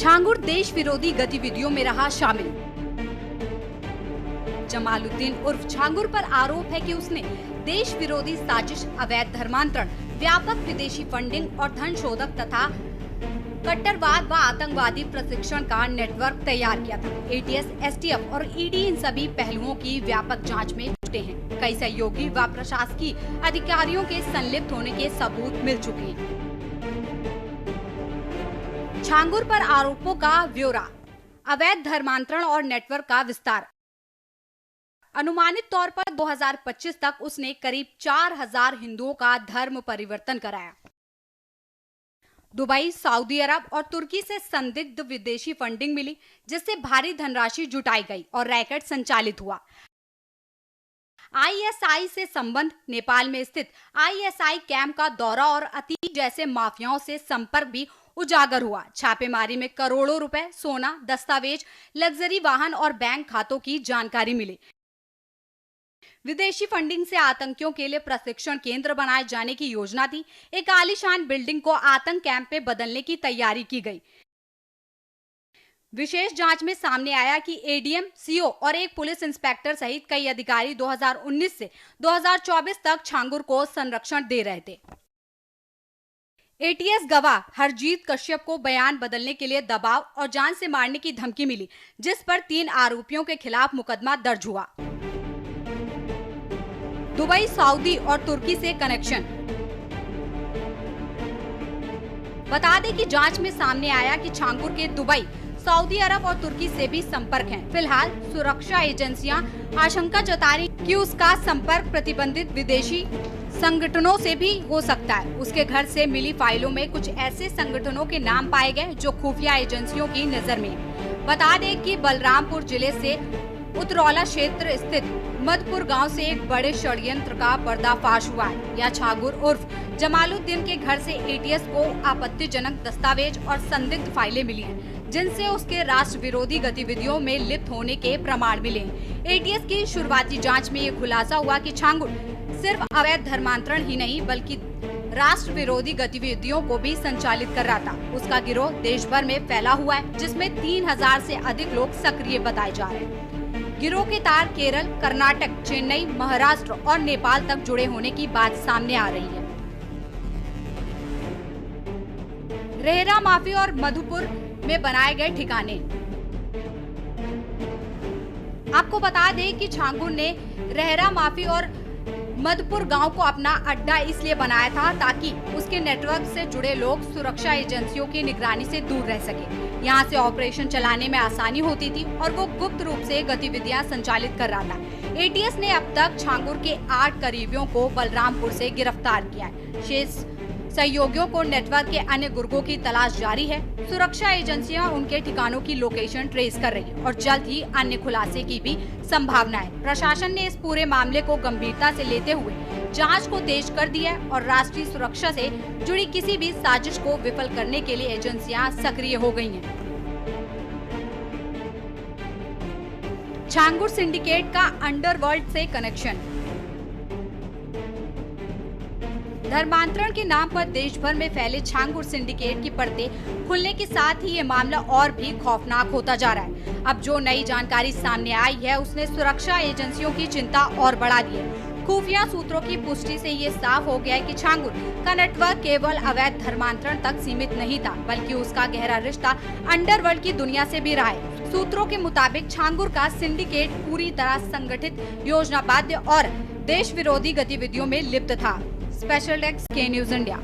छांगुर देश विरोधी गतिविधियों में रहा शामिल। जमालुद्दीन उर्फ छांगुर पर आरोप है कि उसने देश विरोधी साजिश, अवैध धर्मांतरण, व्यापक विदेशी फंडिंग और धन शोधक तथा कट्टरवाद व आतंकवादी प्रशिक्षण का नेटवर्क तैयार किया था। एटीएस, एसटीएफ और ईडी इन सभी पहलुओं की व्यापक जांच में जुटे हैं। कई सहयोगी व प्रशासकीय अधिकारियों के संलिप्त होने के सबूत मिल चुके हैं। छांगुर पर आरोपों का ब्यौरा, अवैध धर्मांतरण और नेटवर्क का विस्तार। अनुमानित तौर पर 2025 तक उसने करीब 4000 हिंदुओं का धर्म परिवर्तन कराया। दुबई, सऊदी अरब और तुर्की से संदिग्ध विदेशी फंडिंग मिली, जिससे भारी धनराशि जुटाई गई और रैकेट संचालित हुआ। आईएसआई से संबंध, नेपाल में स्थित आईएसआई कैंप का दौरा और अतीत जैसे माफियाओं से संपर्क भी उजागर हुआ। छापेमारी में करोड़ों रुपए, सोना, दस्तावेज, लग्जरी वाहन और बैंक खातों की जानकारी मिली। विदेशी फंडिंग से आतंकियों के लिए प्रशिक्षण केंद्र बनाए जाने की योजना थी। एक आलीशान बिल्डिंग को आतंक कैंप में बदलने की तैयारी की गई। विशेष जांच में सामने आया कि एडीएम, सीओ और एक पुलिस इंस्पेक्टर सहित कई अधिकारी 2019 से 2024 तक छांगुर को संरक्षण दे रहे थे। एटीएस गवाह हरजीत कश्यप को बयान बदलने के लिए दबाव और जान से मारने की धमकी मिली, जिस पर 3 आरोपियों के खिलाफ मुकदमा दर्ज हुआ। दुबई, सऊदी और तुर्की से कनेक्शन। बता दें कि जांच में सामने आया कि छांगुर के दुबई, सऊदी अरब और तुर्की से भी संपर्क हैं। फिलहाल सुरक्षा एजेंसियां आशंका जता रही कि उसका संपर्क प्रतिबंधित विदेशी संगठनों से भी हो सकता है। उसके घर से मिली फाइलों में कुछ ऐसे संगठनों के नाम पाए गए जो खुफिया एजेंसियों की नजर में हैं। बता दें कि बलरामपुर जिले से उतरौला क्षेत्र स्थित मधुपुर गांव से एक बड़े षड्यंत्र का पर्दाफाश हुआ है। यह छांगुर उर्फ जमालुद्दीन के घर से एटीएस को आपत्तिजनक दस्तावेज और संदिग्ध फाइलें मिली हैं, जिनसे उसके राष्ट्र विरोधी गतिविधियों में लिप्त होने के प्रमाण मिले हैं। एटीएस की शुरुआती जांच में ये खुलासा हुआ कि छांगुर सिर्फ अवैध धर्मांतरण ही नहीं बल्कि राष्ट्र विरोधी गतिविधियों को भी संचालित कर रहा था। उसका गिरोह देश भर में फैला हुआ है, जिसमें 3000 से अधिक लोग सक्रिय बताए जा रहे हैं। गिरोह के तार केरल, कर्नाटक, चेन्नई, महाराष्ट्र और नेपाल तक जुड़े होने की बात सामने आ रही है। रेहरा माफी और मधुपुर में बनाए गए ठिकाने। आपको बता दें कि छांगुर ने रेहरा माफी और मधुपुर गांव को अपना अड्डा इसलिए बनाया था ताकि उसके नेटवर्क से जुड़े लोग सुरक्षा एजेंसियों की निगरानी से दूर रह सके। यहाँ से ऑपरेशन चलाने में आसानी होती थी और वो गुप्त रूप से गतिविधियां संचालित कर रहा था। एटीएस ने अब तक छांगुर के 8 करीबियों को बलरामपुर से गिरफ्तार किया है। शेष सहयोगियों को नेटवर्क के अन्य गुर्गों की तलाश जारी है। सुरक्षा एजेंसियां उनके ठिकानों की लोकेशन ट्रेस कर रही है और जल्द ही अन्य खुलासे की भी संभावना है। प्रशासन ने इस पूरे मामले को गंभीरता से लेते हुए जांच को तेज कर दिया है और राष्ट्रीय सुरक्षा से जुड़ी किसी भी साजिश को विफल करने के लिए एजेंसियां सक्रिय हो गई हैं। छांगुर सिंडिकेट का अंडरवर्ल्ड से कनेक्शन। धर्मांतरण के नाम पर देश भर में फैले छांगुर सिंडिकेट की परतें खुलने के साथ ही ये मामला और भी खौफनाक होता जा रहा है। अब जो नई जानकारी सामने आई है उसने सुरक्षा एजेंसियों की चिंता और बढ़ा दी है। खुफिया सूत्रों की पुष्टि से ये साफ हो गया है कि छांगुर का नेटवर्क केवल अवैध धर्मांतरण तक सीमित नहीं था, बल्कि उसका गहरा रिश्ता अंडरवर्ल्ड की दुनिया से भी रहा है। सूत्रों के मुताबिक छांगुर का सिंडिकेट पूरी तरह संगठित, योजनाबद्ध और देश विरोधी गतिविधियों में लिप्त था। स्पेशल डेस्क, के न्यूज़ इंडिया।